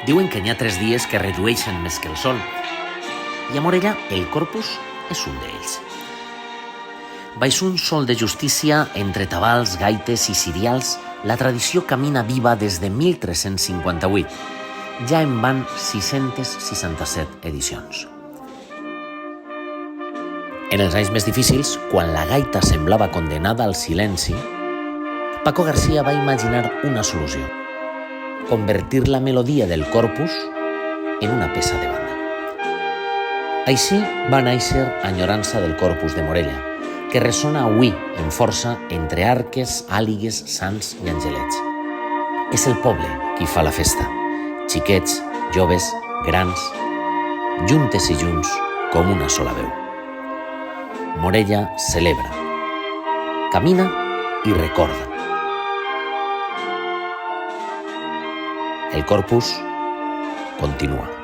Diuen que n'hi ha 3 dies que redueixen més que el sol. I a Morella el Corpus és un d'ells. Baix un sol de justícia, entre tabals, gaites i cirials, la tradició camina viva des de 1358. Ja en van 667 edicions. En els anys més difícils, quan la gaita semblava condenada al silenci, Paco García va imaginar una solució: convertir la melodia del Corpus en una peça de banda. Així va néixer Enyorança del Corpus de Morella, que ressona avui en força entre arques, àligues, sants i angelets. És el poble qui fa la festa, xiquets, joves, grans, juntes i junts com una sola veu. Morella celebra, camina i recorda. El Corpus continua.